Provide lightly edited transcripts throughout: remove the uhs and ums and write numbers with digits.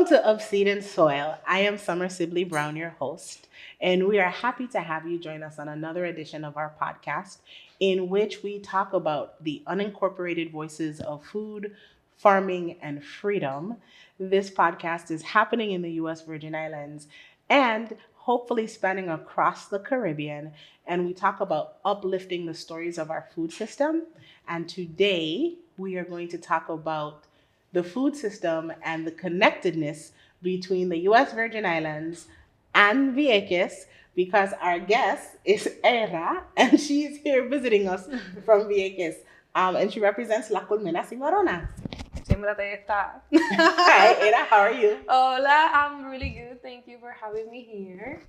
Welcome to Of Seed and Soil. I am Sommer Sibilly-Brown, your host, and we are happy to have you join us on another edition of our podcast in which we talk about the unincorporated voices of food, farming, and freedom. This podcast is happening in the U.S. Virgin Islands and hopefully spanning across the Caribbean, and we talk about uplifting the stories of our food system. And today we are going to talk about the food system and the connectedness between the U.S. Virgin Islands and Vieques because our guest is Eira and she's here visiting us from Vieques. And she represents La Colmena Cimarrona. Siempre te está. Hi, Eira, how are you? Hola, I'm really good. Thank you for having me here.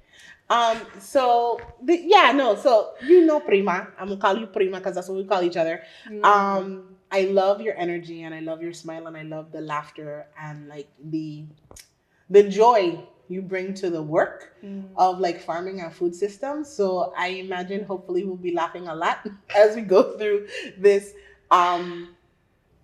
So you know Prima. I'm gonna call you Prima because that's what we call each other. I love your energy and I love your smile and I love the laughter and like the joy you bring to the work of like farming and food systems. So I imagine hopefully we'll be laughing a lot as we go through this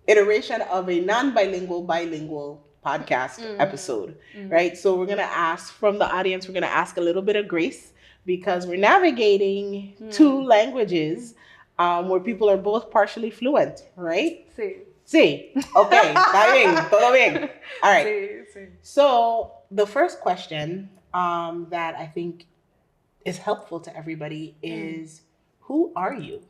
iteration of a non-bilingual bilingual podcast episode, right? So we're gonna ask from the audience, we're gonna ask a little bit of grace because we're navigating two languages where people are both partially fluent, right? Sí. Sí. Okay. Está bien. Todo bien. All right. Sí, sí. So the first question that I think is helpful to everybody is, who are you?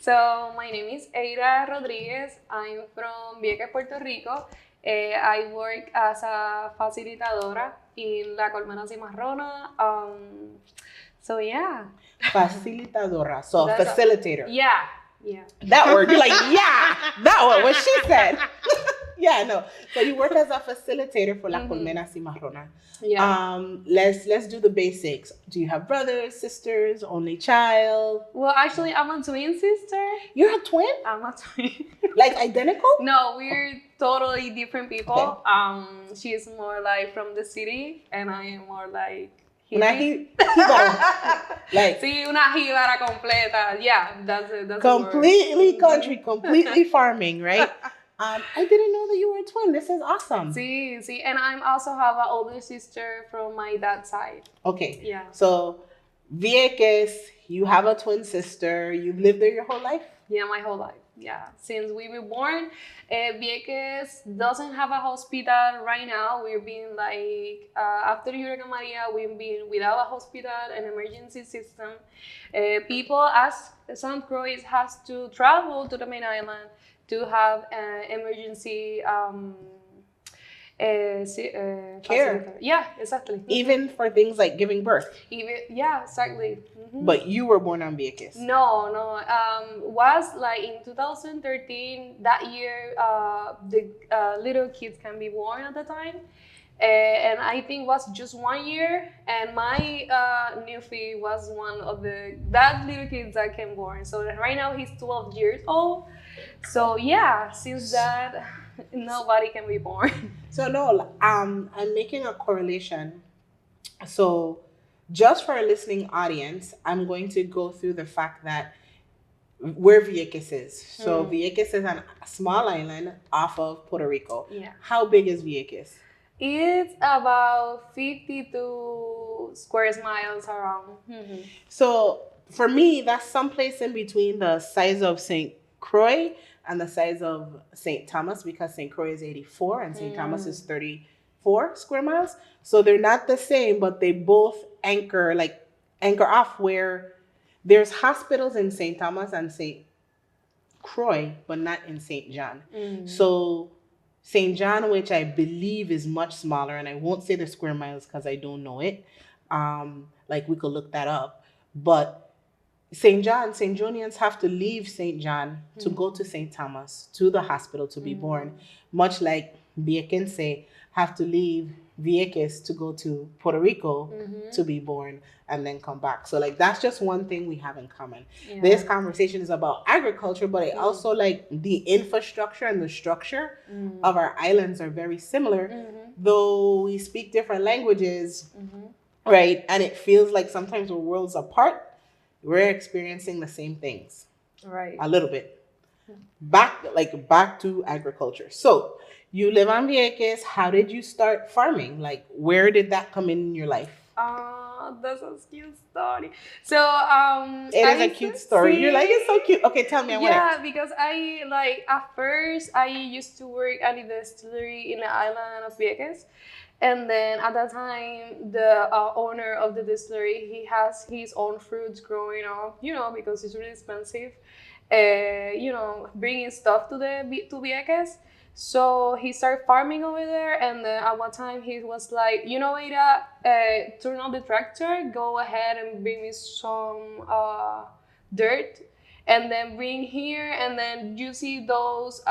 So my name is Eira Rodríguez. I'm from Vieques, Puerto Rico. I work as a facilitadora in La Colmena Cimarrona. So yeah. Facilitadora. So a facilitator. Yeah. That word. You're like, yeah, that one, what she said. Yeah, no. So you work as a facilitator for La Colmena Cimarrona. Yeah. Let's do the basics. Do you have brothers, sisters, only child? Well, actually, I'm a twin sister. You're a twin? I'm a twin. Like identical? No, we're totally different people. Okay. She's more like from the city, and I am more like Una hippie. like Sí, una jíbara completa. Yeah, that's completely country, completely farming, right? I didn't know that you were a twin. This is awesome. Sí, and I also have an older sister from my dad's side. Okay. Yeah. So, Vieques, you have a twin sister. You've lived there your whole life? Yeah, my whole life. Yeah, since we were born, Vieques doesn't have a hospital right now. We've been like, after Hurricane Maria, we've been without a hospital, an emergency system. People, as some Croats, has to travel to the main island to have an emergency care. Yeah, exactly. Even for things like giving birth. Yeah, exactly. But you were born on Vieques. No. Was like in 2013, that year, the little kids can be born at the time. And I think was just 1 year, and my nephew was one of that little kids that came born. So right now he's 12 years old. So yeah, since that, nobody can be born. So no, I'm making a correlation. So just for a listening audience, I'm going to go through the fact that where Vieques is. So Vieques is a small island off of Puerto Rico. Yeah. How big is Vieques? It's about 52 square miles around. So for me, that's someplace in between the size of St. Croix and the size of St. Thomas, because St. Croix is 84 and St. Thomas is 34 square miles. So they're not the same, but they both anchor off where there's hospitals in St. Thomas and St. Croix, but not in St. John. So St. John, which I believe is much smaller, and I won't say the square miles because I don't know it. Like we could look that up. But St. Johnians have to leave St. John to go to St. Thomas, to the hospital to be born. Much like Viequense have to leave Vieques to go to Puerto Rico to be born and then come back. So like that's just one thing we have in common. Yeah. This conversation is about agriculture, but I also like the infrastructure and the structure of our islands are very similar, though we speak different languages, right? And it feels like sometimes we're worlds apart. We're experiencing the same things, right? A little bit. Back to agriculture. So You live on Vieques. How did you start farming? Like, where did that come in your life? That's a cute story. So It is a cute story. You're like, it's so cute. Okay, tell me. I want yeah, because I like at first I used to work at a distillery in the island of Vieques, and then at that time the owner of the distillery, he has his own fruits growing up, because it's really expensive, bringing stuff to Vieques. So he started farming over there, and then at one time he was like, Eira, turn on the tractor, go ahead and bring me some dirt, and then bring here, and then you see those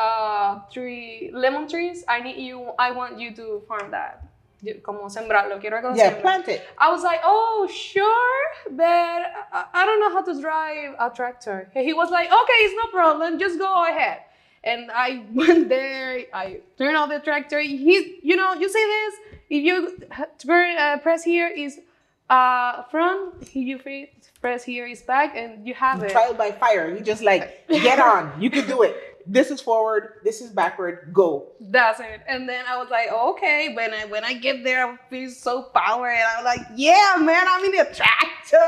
three lemon trees. I want you to farm that. Como sembrarlo, quiero que lo Yeah, siembres. plant it. I was like, oh, sure, but I don't know how to drive a tractor. He was like, okay, it's no problem, just go ahead. And I went there, I turned on the tractor. You see this? If you press here is front, if you press here is back, and you have it. Trial by fire. You just like, get on. You can do it. This is forward, this is backward, go. That's it. And then I was like, oh, okay. When I get there, I feel so power, and I'm like, yeah, man, I'm in the tractor.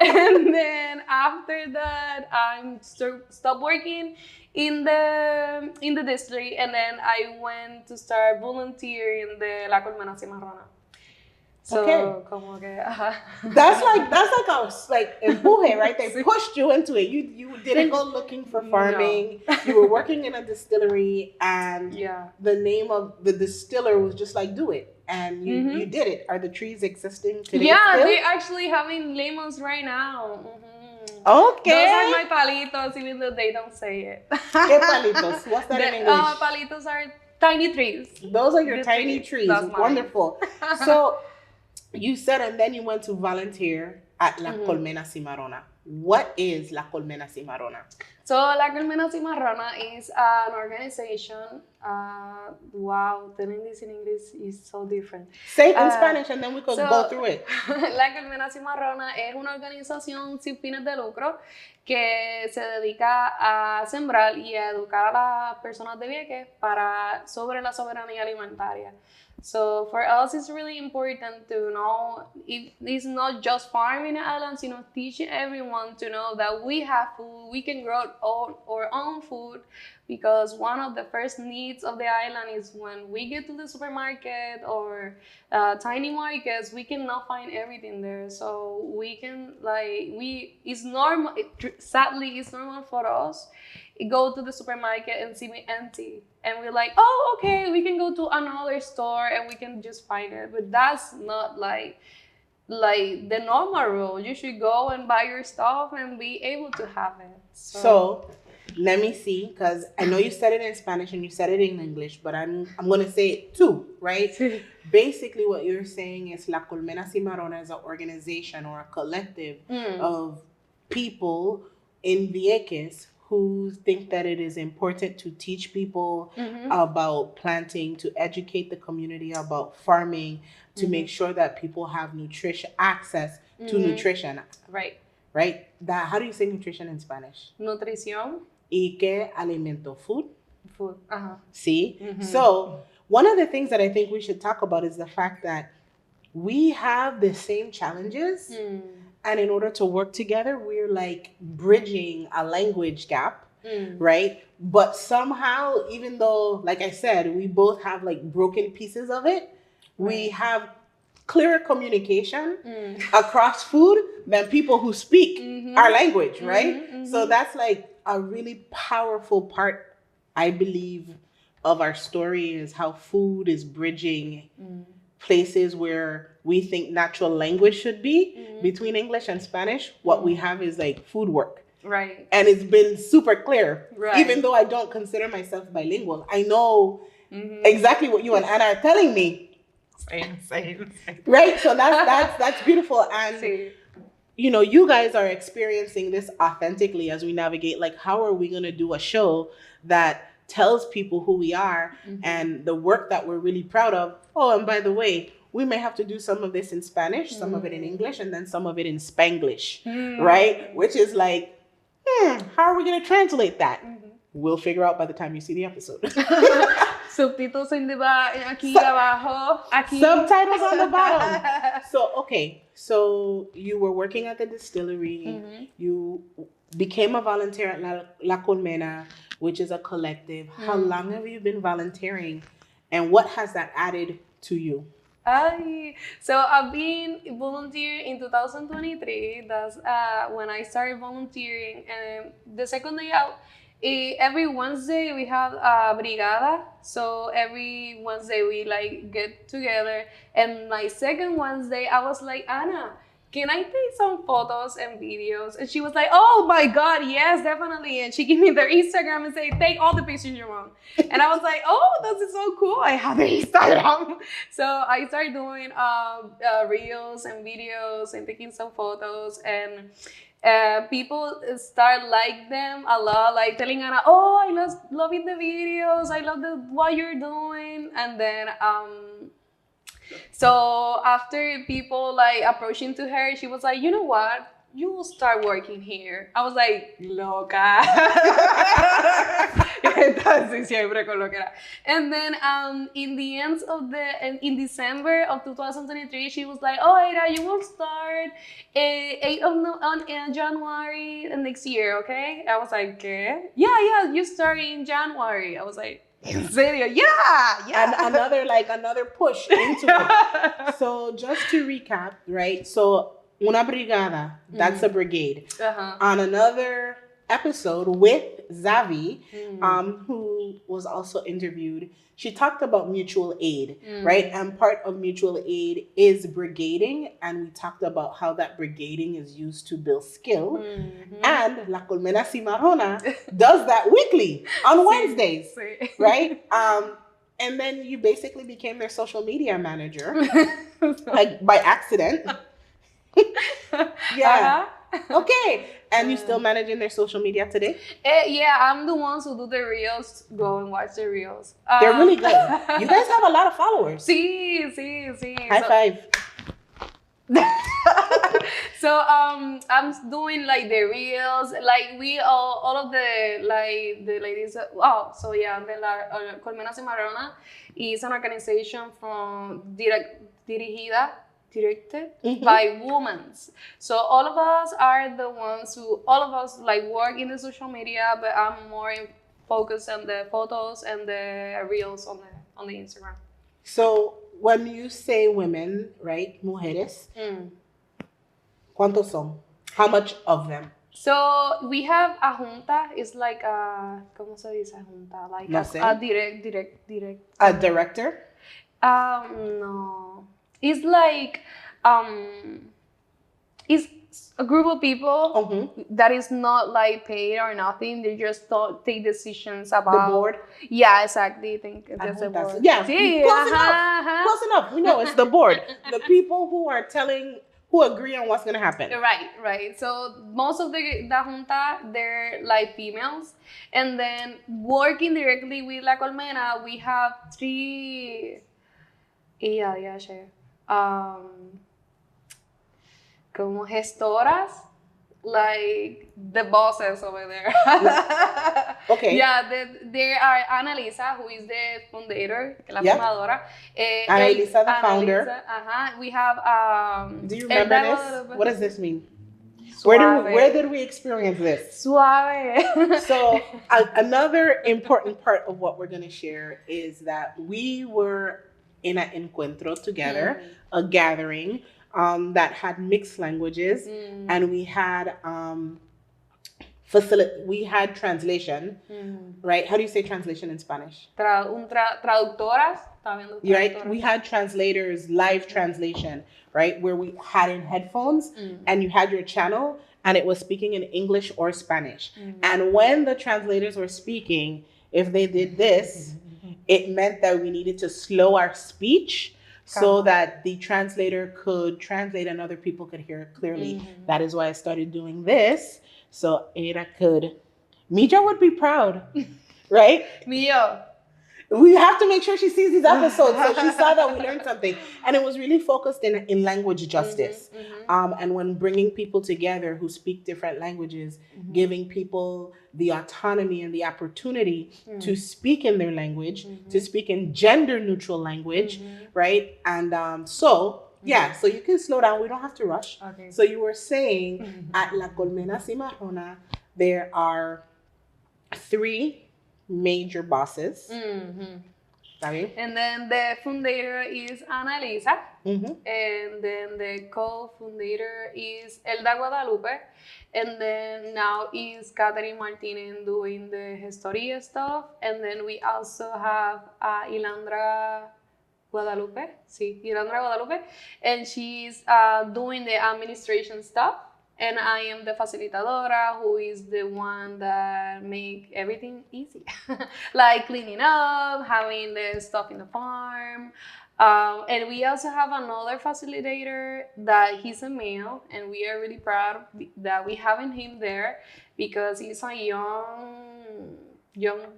And then after that, I stopped working in the distillery, and then I went to start volunteering in the La Colmena Cimarrona. So, okay. Como que, That's like empuje, right? They pushed you into it. You didn't go looking for farming. No. You were working in a distillery, and the name of the distiller was just like, do it. And you did it. Are the trees existing today? Yeah, still? they're actually having lemons right now. Okay. Those are my palitos, even though they don't say it. ¿Qué palitos? What's that in English? Palitos are tiny trees. Those are your tiny trees. Wonderful. So you said, and then you went to volunteer at La Colmena Cimarrona. What is La Colmena Cimarrona? So La Colmena Cimarrona is an organization. Wow, telling this in English is so different. Say it in Spanish and then we could go through it. La Colmena Cimarrona es una organización sin fines de lucro que se dedica a sembrar y a educar a las personas de Vieques sobre la soberanía alimentaria. So for us, it's really important to know it's not just farming islands, teaching everyone to know that we have food, we can grow our own food, because one of the first needs of the island is when we get to the supermarket or tiny markets, we cannot find everything there. So we can it's normal. Sadly, it's normal for us. Go to the supermarket and see me empty, and we're like, oh, okay, we can go to another store and we can just find it. But that's not like the normal rule. You should go and buy your stuff and be able to have it. So let me see, because I know you said it in Spanish and you said it in English, but I'm going to say it too, right? Basically, what you're saying is La Colmena Cimarrona is an organization or a collective of people in Vieques who think that it is important to teach people about planting, to educate the community about farming, to make sure that people have access to nutrition. Right. Right? How do you say nutrition in Spanish? Nutrición. ¿Y qué alimento? Food? Food. See? So one of the things that I think we should talk about is the fact that we have the same challenges. And in order to work together, we're like bridging a language gap, right? But somehow, even though, like I said, we both have like broken pieces of it, we have clearer communication across food than people who speak our language, right? So that's like a really powerful part, I believe, of our story, is how food is bridging places where we think natural language should be between English and Spanish. What we have is like food work. Right. And it's been super clear. Right. Even though I don't consider myself bilingual, I know exactly what you and Anna are telling me. Same. Right? So that's beautiful. And you guys are experiencing this authentically as we navigate. Like, how are we going to do a show that tells people who we are and the work that we're really proud of? Oh, and by the way, we may have to do some of this in Spanish, some of it in English, and then some of it in Spanglish, right? Which is like, how are we going to translate that? we'll figure out by the time you see the episode. Subtítulos aquí abajo. Aquí. Subtitles on the bottom. So, okay. So you were working at the distillery. Mm-hmm. You became a volunteer at La Colmena, which is a collective. How long have you been volunteering? And what has that added to you? So I've been volunteering in 2023. That's when I started volunteering. And the second day out, every Wednesday we have a brigada. So every Wednesday we like get together. And my second Wednesday, I was like, Anna, can I take some photos and videos? And she was like, oh my God, yes, definitely. And she gave me their Instagram and said, take all the pictures you want. And I was like, oh, that's so cool. I have their Instagram. So I started doing reels and videos and taking some photos. And people start like them a lot, like telling Anna, oh, I love loving the videos. I love what you're doing. And then so after people like approaching to her, she was like, you know what? You will start working here. I was like, loca. And then in the end of in December of 2023, she was like, oh, Eira, you will start 8 of January next year, okay? I was like, ¿qué? Yeah, you start in January. I was like, ¿en serio? Yeah. And another push into it. So just to recap, right? So una brigada, that's a brigade. On another episode with Zavi, who was also interviewed, she talked about mutual aid, right? And part of mutual aid is brigading, and we talked about how that brigading is used to build skill. And La Colmena Cimarrona does that weekly on Wednesdays, right? And then you basically became their social media manager, like by accident. Yeah. Okay. And you still managing their social media today? Yeah, I'm the ones who do the reels. Go and watch the reels. They're really good. You guys have a lot of followers. Sí. High five. So I'm doing like the reels, like we all of the like the ladies. So yeah, the Colmena Cimarrona is an organization directed by women. So all of us are the ones who like work in the social media, but I'm more focused on the photos and the reels on the Instagram. So when you say women, right, mujeres, ¿cuántos son? How much of them? So we have a junta. It's like a, ¿cómo se dice junta? Like No a direct. A director? No. It's like it's a group of people that is not like paid or nothing. They just take decisions about the board. Yeah, exactly. I think that's the board. Yeah, close enough. We know it's the board. The people who agree on what's gonna happen. Right. So most of the junta, they're like females, and then working directly with La Colmena, we have 3. Yeah, sure. Como gestoras, like the bosses over there. Okay. Yeah, there are Annalisa, who is the founder, la fundadora. Annalisa, the founder. We have Do you remember this? What does this mean? Suave. Where did we experience this? Suave. So another important part of what we're going to share is that we were in an encuentro together, a gathering that had mixed languages, and we had translation, right? How do you say translation in Spanish? Traductoras. Right? We had translators, live translation, right? Where we had in headphones and you had your channel and it was speaking in English or Spanish. And when the translators were speaking, if they did this, it meant that we needed to slow our speech so that the translator could translate and other people could hear it clearly. That is why I started doing this. So Eira Mija would be proud, right? Mio. We have to make sure she sees these episodes. So she saw that we learned something. And it was really focused in language justice. And when bringing people together who speak different languages, giving people the autonomy and the opportunity to speak in their language, to speak in gender neutral language, right? And so you can slow down. We don't have to rush. Okay. So you were saying at La Colmena Cimarrona, there are 3 major bosses. And then the fundator is Annalisa. And then the co-fundator is Elda Guadalupe. And then now is Catherine Martinez doing the Historia stuff. And then we also have Ilandra Guadalupe. Sí, Ilandra Guadalupe. And she's doing the administration stuff. And I am the facilitadora, who is the one that make everything easy. Like cleaning up, having the stuff in the farm. And we also have another facilitator that he's a male, and we are really proud that we have him there because he's a young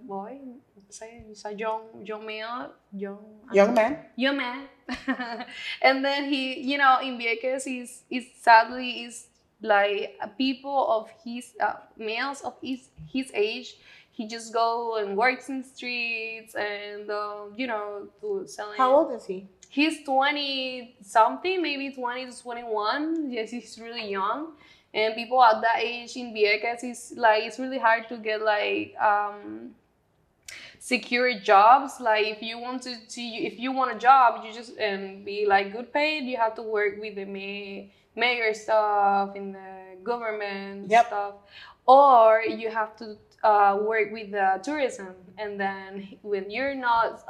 boy. He's a young male, Young man. And then he, in Vieques, is sadly like people of his males of his age. He just go and works in streets and to selling. How old is he? He's 20 something, maybe 20 to 21. Yes, he's really young. And people at that age in Vieques is like, it's really hard to get like secure jobs. Like if you want a job, you just be like good paid, you have to work with the mayor stuff, in the government stuff, or you have to work with the tourism. And then when you're not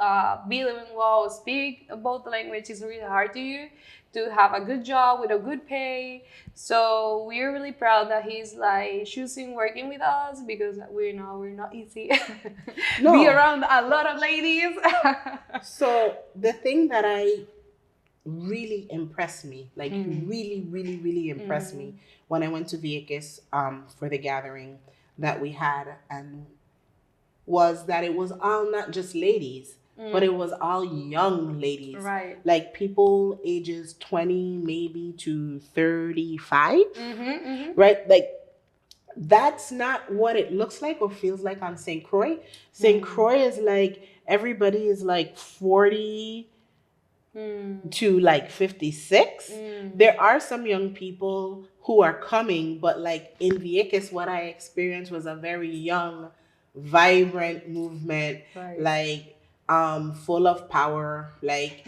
bilingual, speak both languages, it's really hard to you to have a good job with a good pay. So we're really proud that he's like choosing working with us, because we're not easy. Be around a lot of ladies. So the thing that I really impressed me, like really impressed me when I went to Vieques for the gathering that we had, and was that it was all not just ladies, but it was all young ladies, right? Like people ages 20 maybe to 35, right? Like that's not what it looks like or feels like on St. Croix. St. Croix is like everybody is like 40 to like 56. There are some young people who are coming, but like in Vieques, what I experienced was a very young, vibrant movement, like full of power, like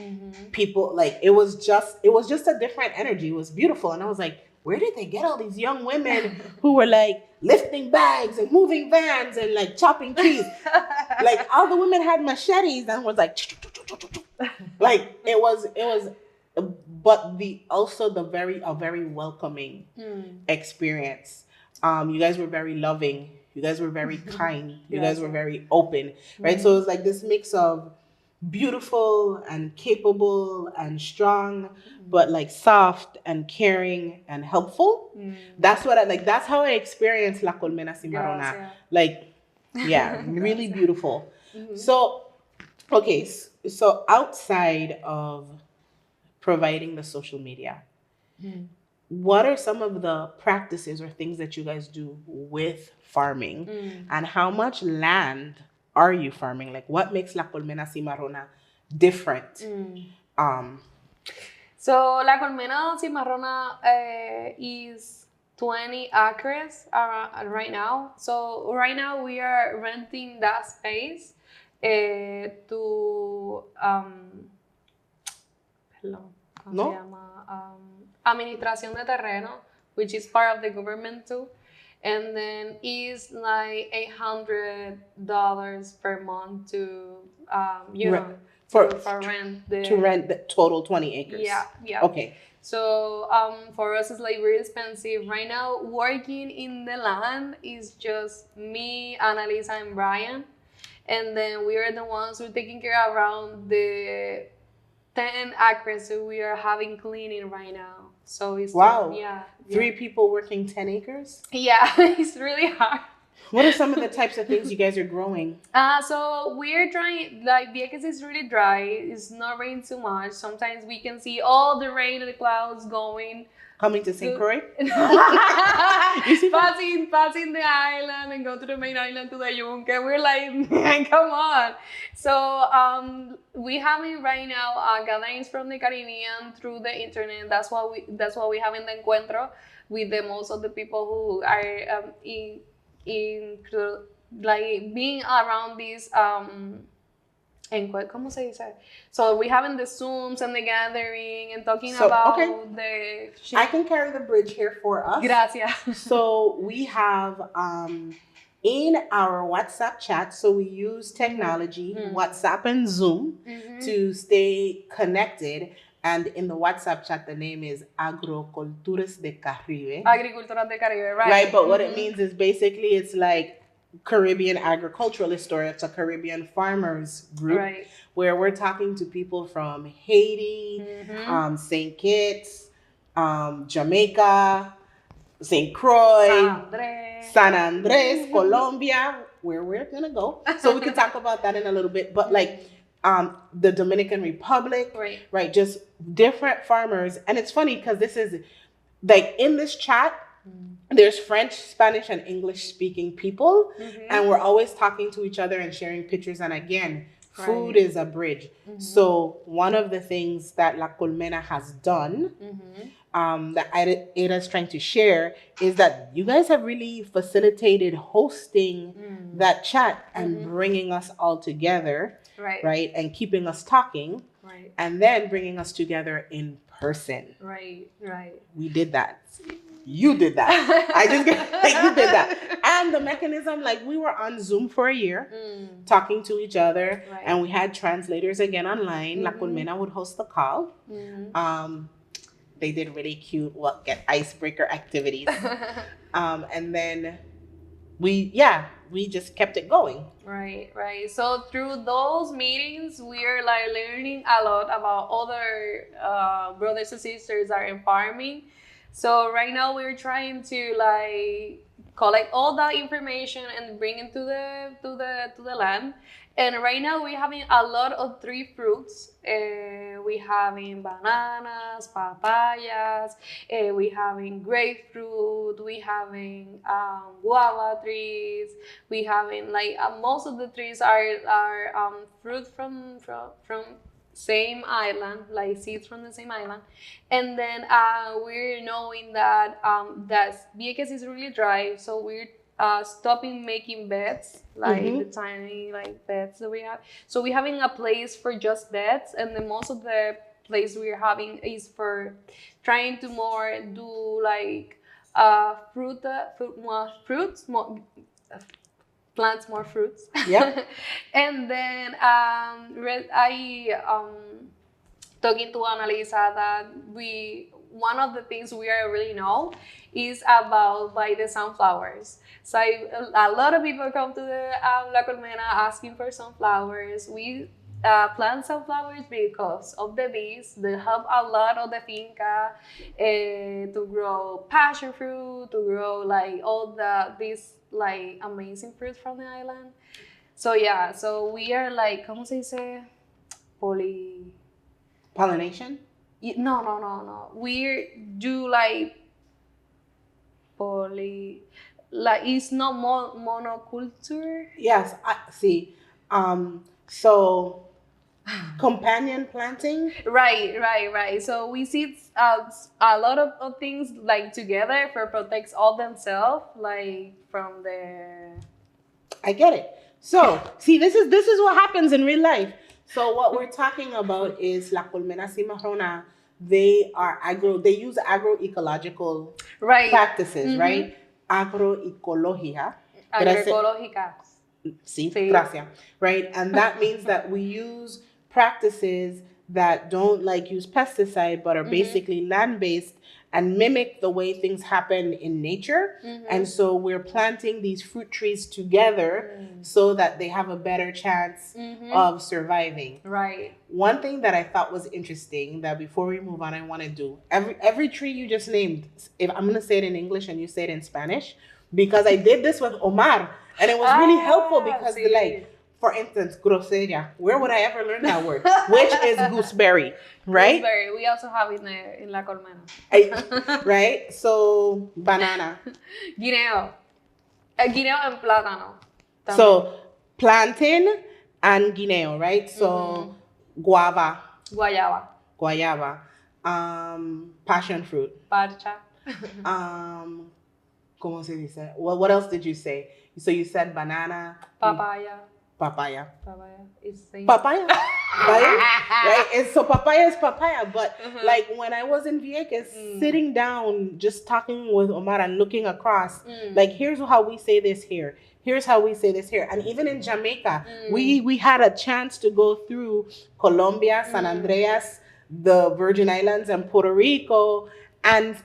people, like it was just a different energy. It was beautiful. And I was like, where did they get all these young women who were like lifting bags and moving vans and like chopping trees? Like all the women had machetes and was like like it was but a very welcoming experience. You guys were very loving, you guys were very kind, you guys were very open, right? So it was like this mix of beautiful and capable and strong, but like soft and caring and helpful. That's what I like. That's how I experienced La Colmena Cimarrona. Like, yeah, really beautiful. So, okay, so outside of providing the social media, what are some of the practices or things that you guys do with farming, and how much land are you farming? Like, what makes La Colmena Cimarrona different? So La Colmena Cimarrona is 20 acres right now. So right now we are renting that space to Administración de Terreno, which is part of the government too. And then is like $800 per month to rent the total 20 acres. Yeah. Okay. So for us it's like really expensive right now. Working in the land is just me, Annalisa, and Brian, and then we are the ones who are taking care around the 10 acres that we are having cleaning right now. So it's 3 people working 10 acres. Yeah, it's really hard. What are some of the types of things you guys are growing? So we're trying, like, Vieques is really dry. It's not raining too much. Sometimes we can see all the rain and the clouds going. Coming to St. Croix? Passing the island and go to the main island to the Yunque. We're like, man, come on. So we having right now gatherings from the Caribbean through the internet. That's why we having the encuentro with the most of the people who are in like being around this ¿Cómo se dice? So we having the Zooms and the gathering and talking about the shit. I can carry the bridge here for us. Gracias. So we have in our WhatsApp chat, so we use technology, WhatsApp and Zoom to stay connected. And in the WhatsApp chat, the name is Agroculturas de Caribe. Agriculturas de Caribe, right. Right, but what it means is basically it's like Caribbean agriculturalist, or it's a Caribbean farmers group, right, where we're talking to people from Haiti, St. Kitts, Jamaica, St. Croix, San Andres, Colombia, where we're gonna go. So we can talk about that in a little bit. But like the Dominican Republic, right? Just different farmers. And it's funny because this is like in this chat, there's French, Spanish, and English speaking people, and we're always talking to each other and sharing pictures. And again, food is a bridge. So one of the things that La Colmena has done, that Eira is trying to share, is that you guys have really facilitated hosting that chat and bringing us all together, right? And keeping us talking, and then bringing us together in person. Right. We did that. You did that. I just you did that. And the mechanism, like we were on Zoom for a year, talking to each other, and we had translators again online. La Colmena would host the call. They did really cute icebreaker activities. And then we just kept it going. Right. So through those meetings, we're like learning a lot about other brothers and sisters that are in farming. So right now we're trying to like collect all that information and bring it to the land. And right now we're having a lot of tree fruits. We having bananas, papayas. We having grapefruit. We having guava trees. We having like most of the trees are fruit from same island, like seeds from the same island. And then we're knowing that that Vieques is really dry, so we're stopping making beds, like the tiny like beds that we have. So we're having a place for just beds, and then most of the place we're having is for trying to more do like plants more fruits. Yeah. And then I talking to Annalisa that one of the things we really know is about by the sunflowers. So a lot of people come to the La Colmena asking for sunflowers. We plant sunflowers because of the bees. They help a lot of the finca to grow passion fruit, to grow like all these like amazing fruits from the island. So yeah, so we are like, ¿cómo se dice? Pollination? No. We do like like it's not monoculture. Yes, I see. So companion planting? Right. So we see a lot of things like together for protects all themselves, like from the. I get it. So see, this is what happens in real life. So what we're talking about is La Colmena Cimarrona. They use agroecological practices, right? Agroecología. Agroecológica. Sí, gracias. Right? And that means that we use practices that don't like use pesticide, but are basically land-based and mimic the way things happen in nature. And so we're planting these fruit trees together so that they have a better chance of surviving. Right. One thing that I thought was interesting that before we move on, I want to do, every tree you just named, if I'm going to say it in English and you say it in Spanish, because I did this with Omar. And it was really helpful because sí. like, for instance, groseria. Where would I ever learn that word? Which is gooseberry, right? Gooseberry. We also have it in La Colmena. Right? So, banana. Guineo. Guineo and plátano. También. So, plantain and guineo, right? So, guava, Guayaba. guayaba, passion fruit. Parcha. ¿Cómo se dice? Well, what else did you say? So you said banana. Papaya. Papaya. Papaya is same. Papaya. Right? And so papaya is papaya. But like when I was in Vieques, sitting down, just talking with Omar and looking across, like here's how we say this here. Here's how we say this here. And even in Jamaica, we had a chance to go through Colombia, San Andreas, the Virgin Islands, and Puerto Rico, and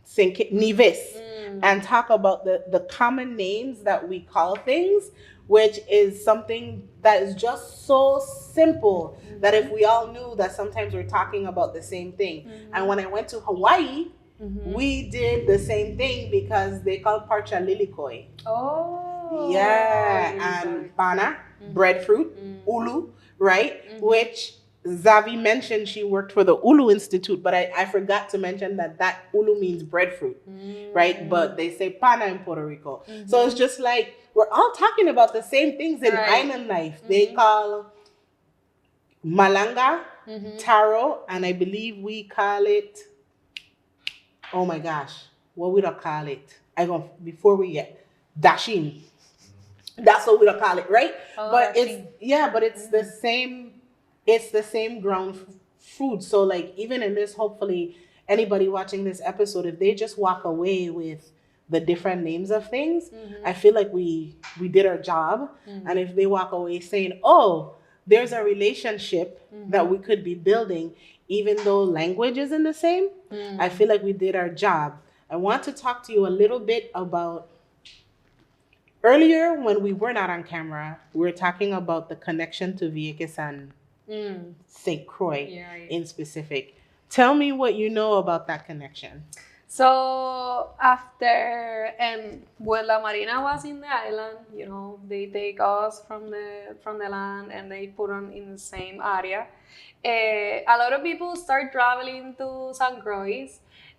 St. Nevis, and talk about the common names that we call things, which is something that is just so simple that if we all knew that sometimes we're talking about the same thing. And when I went to Hawaii, we did the same thing because they call parcha lilikoi. Oh. Yeah, and pana, breadfruit, ulu, right? Which Zavi mentioned she worked for the Ulu Institute, but I forgot to mention that ulu means breadfruit, right? But they say pana in Puerto Rico. So it's just like, we're all talking about the same things in island life. They call malanga, taro, and I believe we call it, oh my gosh, what we don't call it? Before we get, dashin. That's what we don't call it, right? Oh, but dashin. It's the same. It's the same ground food. So like even in this, hopefully anybody watching this episode, if they just walk away with the different names of things, I feel like we did our job. And if they walk away saying, oh, there's a relationship that we could be building, even though language isn't the same, I feel like we did our job. I want to talk to you a little bit about earlier when we were not on camera, we were talking about the connection to Vieques and St. Croix in specific. Tell me what you know about that connection. So after when La Marina was in the island, you know, they take us from the land and they put us in the same area. A lot of people start traveling to San Croix,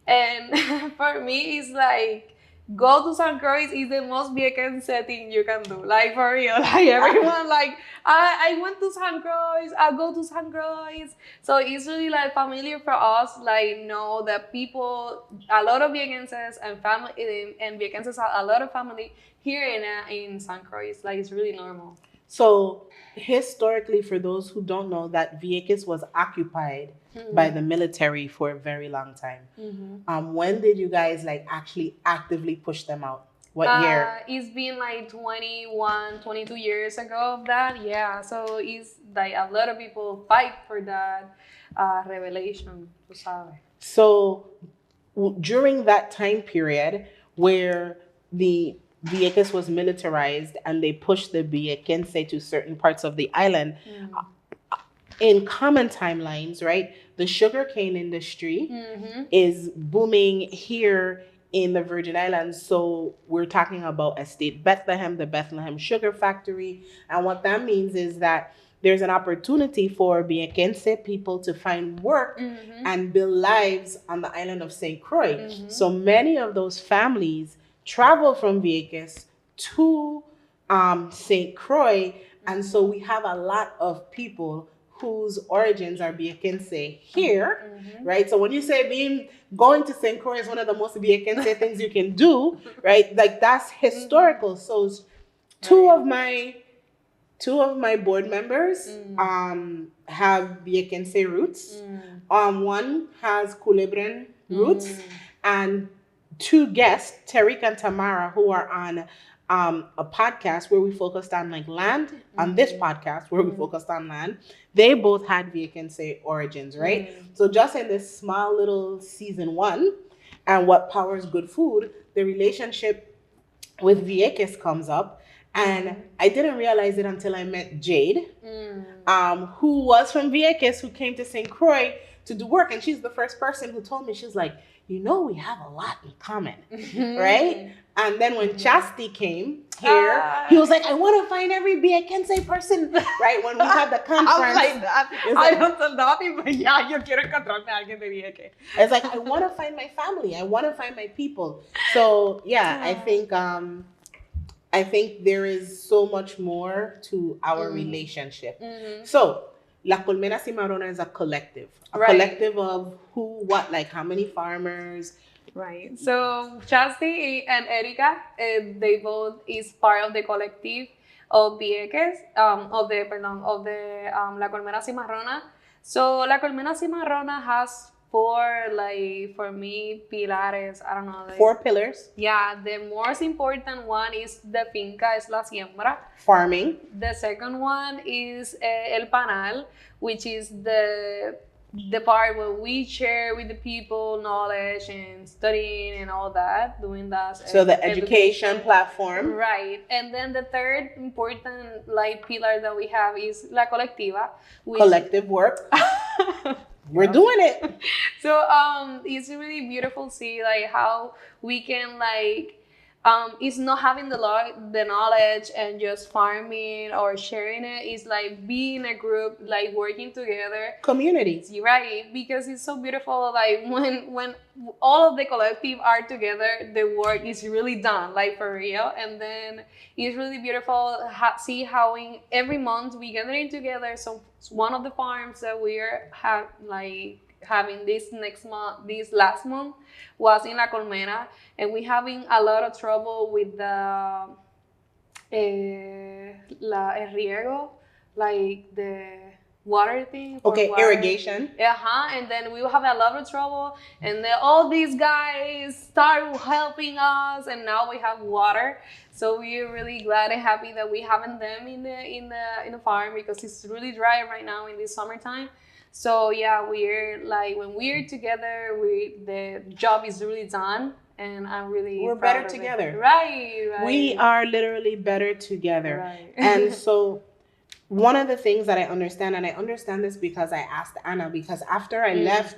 and for me, it's like go to San Croix is the most Vieques setting you can do. Like for real, like everyone like I went to San Croix, I go to San Croix. So it's really like familiar for us. Like know that people, a lot of Viequenses and family and Viequenses have a lot of family here in San Croix. Like it's really normal. So historically, for those who don't know, that Vieques was occupied by the military for a very long time. When did you guys like actually actively push them out? What year? It's been like 21, 22 years ago of that. Yeah, so it's like a lot of people fight for that revelation. So during that time period where the Vieques was militarized and they pushed the Viequense to certain parts of the island, in common timelines, right? The sugarcane industry is booming here in the Virgin Islands. So we're talking about Estate Bethlehem, the Bethlehem Sugar Factory. And what that means is that there's an opportunity for Viequense people to find work and build lives on the island of St. Croix. So many of those families travel from Vieques to St. Croix. And so we have a lot of people whose origins are Viequense here, right? So when you say going to St. Croix is one of the most Viequense things you can do, right? Like that's historical. So two of my board members have Viequense roots. One has Culebran roots, and two guests, Tariq and Tamara, who are on a podcast where we focused on like land, on this podcast where we focused on land, they both had Viequense origins, right? So just in this small little season 1 and what powers good food, the relationship with Vieques comes up. And I didn't realize it until I met Jade, who was from Vieques, who came to St. Croix to do work. And she's the first person who told me, she's like, you know, we have a lot in common, right? And then when Chasti came here, he was like, I want to find every Viequense person, right? When we had the conference. I was like that. I don't tell nothing, but yeah, yo quiero encontrarme a alguien de Vieques. It's like, I want to find my family. I want to find my people. So yeah, I think there is so much more to our relationship. So La Colmena Cimarrona is a collective. A collective of who, what, like how many farmers. Right. So Chasti and Erika, they both is part of the collective of Vieques, of the La Colmena Cimarrona. So La Colmena Cimarrona has four, like, for me, pilares. I don't know. Like, 4 pillars. Yeah, the most important one is the finca, es la siembra. Farming. The second one is el panal, which is the part where we share with the people knowledge and studying and all that, doing that. So the education platform. Right. And then the third important, like, pillar that we have is la colectiva. Which Collective work. We're doing it. So it's really beautiful to see, like, how we can, like, it's not having the knowledge and just farming or sharing it. It's like being a group, like working together. Community. Right, because it's so beautiful. Like when all of the collective are together, the work is really done, like for real. And then it's really beautiful see how in every month we gathering together. So one of the farms that we're having this last month was in La Colmena, and we're having a lot of trouble with the el riego, like the water thing. Okay, water. irrigation. And then we will have a lot of trouble, and then all these guys start helping us, and now we have water. So we're really glad and happy that we having them in the farm, because it's really dry right now in this summertime. So yeah, we're like, when we're together, the job is really done, and I'm really we're proud better of together. It. Right. We are literally better together. Right. And so one of the things that I understand, and I understand this because I asked Anna, because after I left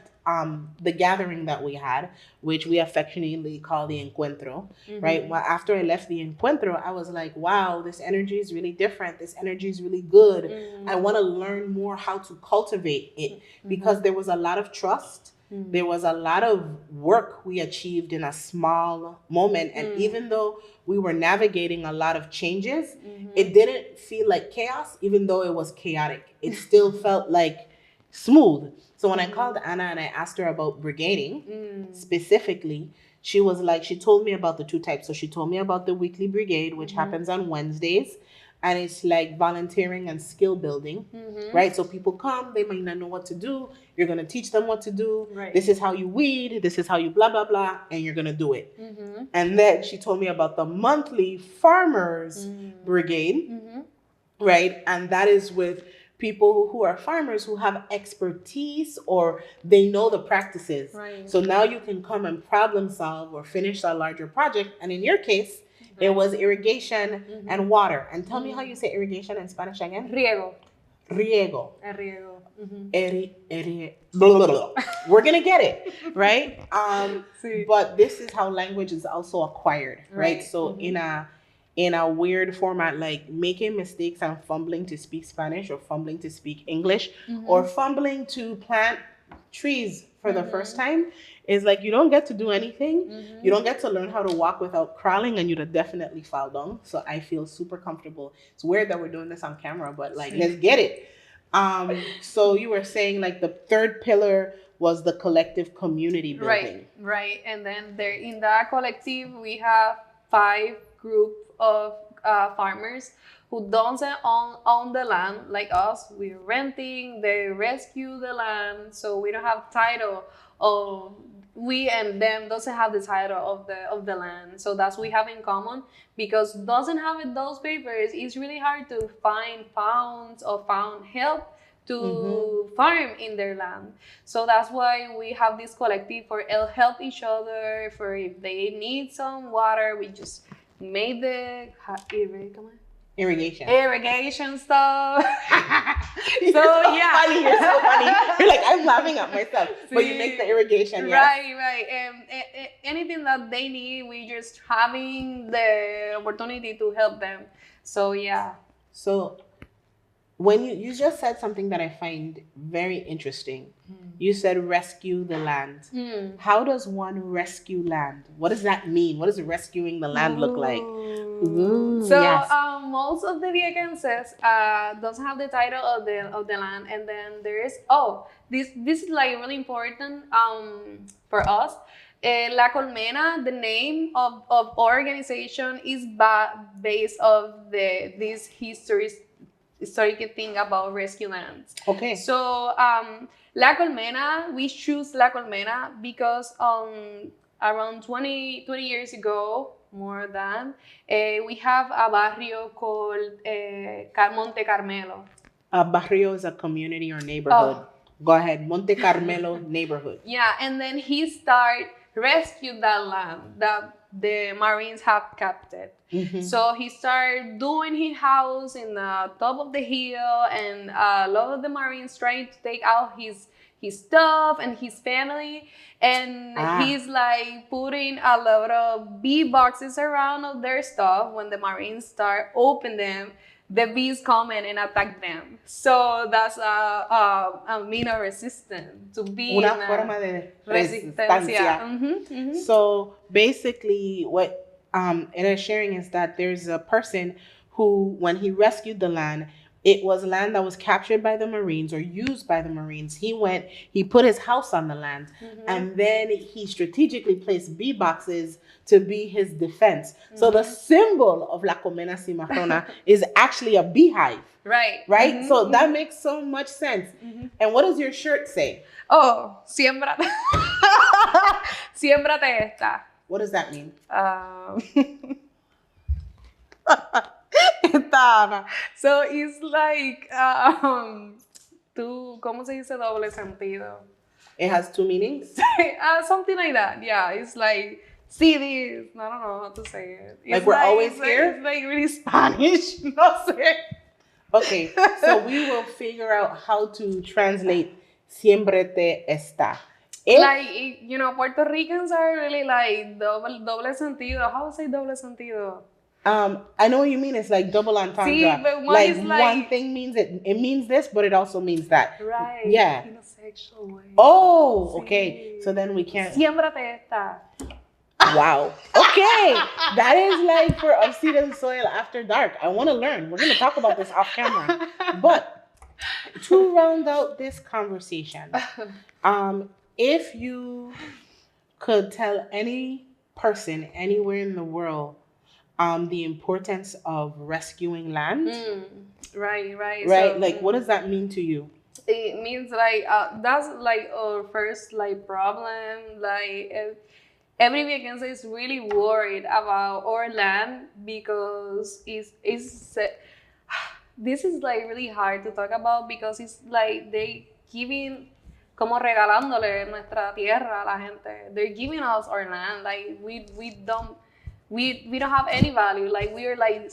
the gathering that we had, which we affectionately call the encuentro, right? Well, after I left the encuentro, I was like, wow, this energy is really different. This energy is really good. I want to learn more how to cultivate it, because there was a lot of trust. There was a lot of work we achieved in a small moment. And even though we were navigating a lot of changes, it didn't feel like chaos, even though it was chaotic. It still felt like smooth. So when I called Anna and I asked her about brigading specifically, she was like, she told me about the 2 types. So she told me about the weekly brigade, which happens on Wednesdays. And it's like volunteering and skill building, right? So people come, they might not know what to do. You're going to teach them what to do. Right. This is how you weed. This is how you blah, blah, blah. And you're going to do it. And then she told me about the monthly farmers brigade, right? And that is with people who are farmers who have expertise, or they know the practices. Right. So now you can come and problem solve or finish a larger project. And in your case, it was irrigation and water. And tell me how you say irrigation in Spanish again. Riego. Riego. El riego. Blah, blah, blah. We're going to get it, right? Sí. But this is how language is also acquired, right? So in a weird format, like making mistakes and fumbling to speak Spanish, or fumbling to speak English, or fumbling to plant trees for the first time, is like, you don't get to do anything. You don't get to learn how to walk without crawling, and you'd have definitely fall down. So I feel super comfortable. It's weird that we're doing this on camera, but like, let's get it. So you were saying, like, the third pillar was the collective community building. Right. And then there in that collective, we have 5 group of farmers who doesn't own the land like us. We're renting, they rescue the land, so we don't have title of, we and them doesn't have the title of the land. So that's we have in common, because doesn't have those papers, it's really hard to find funds or found help to farm in their land. So that's why we have this collective for help each other, for if they need some water, we just made the irrigation stuff. You're So, so yeah. funny. You're so funny. You're like, I'm laughing at myself. But you Sí. make the irrigation, yes? Right. Anything that they need, we just having the opportunity to help them. So yeah. So when you just said something that I find very interesting. You said rescue the land. How does one rescue land? What does that mean? What does rescuing the land look like? Ooh, So yes. most of the Viequenses doesn't have the title of the land, and then there is this is like really important for us. La Colmena, the name of organization is based of this historic thing about rescue lands. Okay. So La Colmena, we choose La Colmena because around 20 years ago, more than, we have a barrio called Monte Carmelo. A barrio is a community or neighborhood. Go ahead. Monte Carmelo neighborhood. Yeah, and then he started rescue that land that the Marines have kept it. So he started doing his house in the top of the hill, and a lot of the Marines trying to take out his stuff and his family, and he's like putting a lot of bee boxes around of their stuff. When the Marines start open them, the bees come in and attack them. So that's a mean of resistance to be Una forma de resistencia. So basically what it is sharing is that there's a person who, when he rescued the land, it was land that was captured by the Marines or used by the Marines. He put his house on the land, and then he strategically placed bee boxes to be his defense. So the symbol of La Colmena Cimarrona is actually a beehive. Right? So that makes so much sense. And what does your shirt say? Oh, siémbrate. Siémbrate esta. What does that mean? So it's like ¿cómo se dice doble sentido? It has two meanings? Something like that. Yeah, it's like, see this. I don't know how to say it. It's Like we're always here? It's like really Spanish. No sé. Okay, so we will figure out how to translate siempre te está. Puerto Ricans are really like doble sentido. How to say doble sentido? I know what you mean. It's like double entendre. See, but one thing means it means this, but it also means that. Right. Yeah. In a sexual way. Oh, okay. So then we can't. Siémbrate esta. Wow. Okay. That is like for Obsidian Soil After Dark. I want to learn. We're going to talk about this off camera. But to round out this conversation, if you could tell any person anywhere in the world the importance of rescuing land. Right. So, like, what does that mean to you? It means like that's like our first like problem. Like every Viequense is really worried about our land because it's this is like really hard to talk about because it's like they giving como regalándole nuestra tierra a la gente. They're giving us our land. Like we don't have any value. Like we are like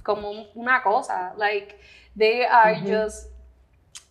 como una cosa. Like they are just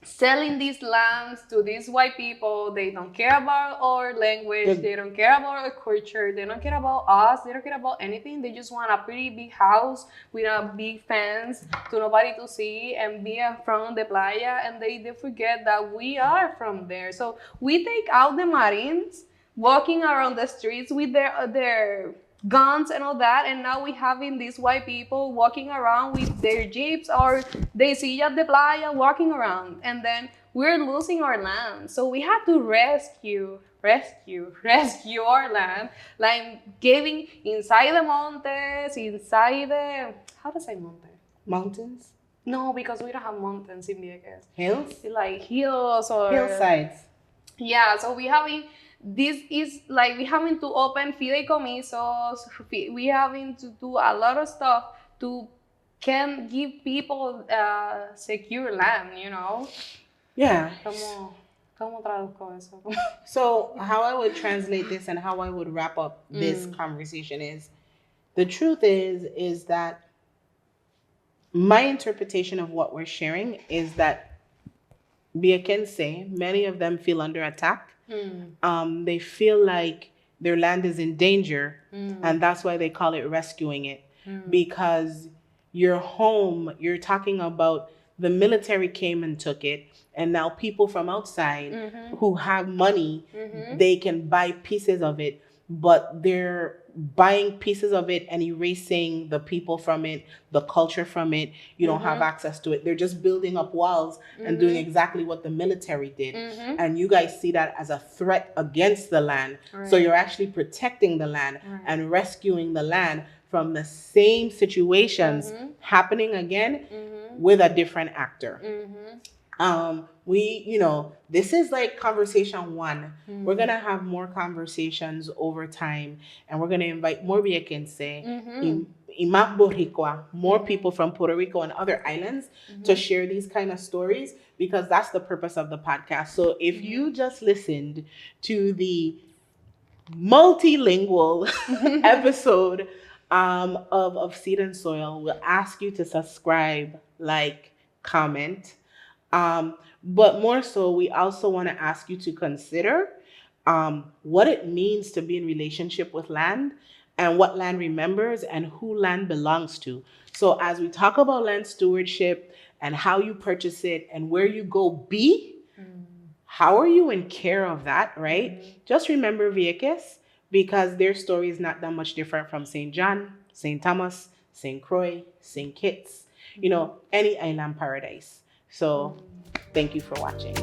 selling these lands to these white people. They don't care about our language. They don't care about our culture. They don't care about us. They don't care about anything. They just want a pretty big house with a big fence to nobody to see and be in front of the playa. And they forget that we are from there. So we take out the Marines walking around the streets with their guns and all that, and now we having these white people walking around with their jeeps or they sillas de playa walking around, and then we're losing our land. So we have to rescue our land, like giving inside the montes, inside the, how to say monte? Mountains? No, because we don't have mountains in Vieques. Hills? Like hills or hillsides. Yeah, so we having, this is like we having to open fideicomisos, we having to do a lot of stuff to can give people secure land, you know? Yeah. ¿Cómo traduzco eso? So how I would translate this and how I would wrap up this conversation is, the truth is that my interpretation of what we're sharing is that Vieques, many of them feel under attack. They feel like their land is in danger, and that's why they call it rescuing it. Because your home, you're talking about the military came and took it, and now people from outside who have money, they can buy pieces of it, but they're buying pieces of it and erasing the people from it, the culture from it. You don't have access to it. They're just building up walls and doing exactly what the military did. And you guys see that as a threat against the land. So you're actually protecting the land and rescuing the land from the same situations happening again with a different actor. This is like conversation one. We're gonna have more conversations over time, and we're gonna invite more Vieques, more people from Puerto Rico and other islands to share these kind of stories, because that's the purpose of the podcast. So if you just listened to the multilingual episode of Seed and Soil, we'll ask you to subscribe, like, comment. But more so, we also want to ask you to consider what it means to be in relationship with land, and what land remembers, and who land belongs to. So as we talk about land stewardship and how you purchase it and where you go how are you in care of that, right? Just remember Vieques, because their story is not that much different from St. John, St. Thomas, St. Croix, St. Kitts, any island paradise. So thank you for watching.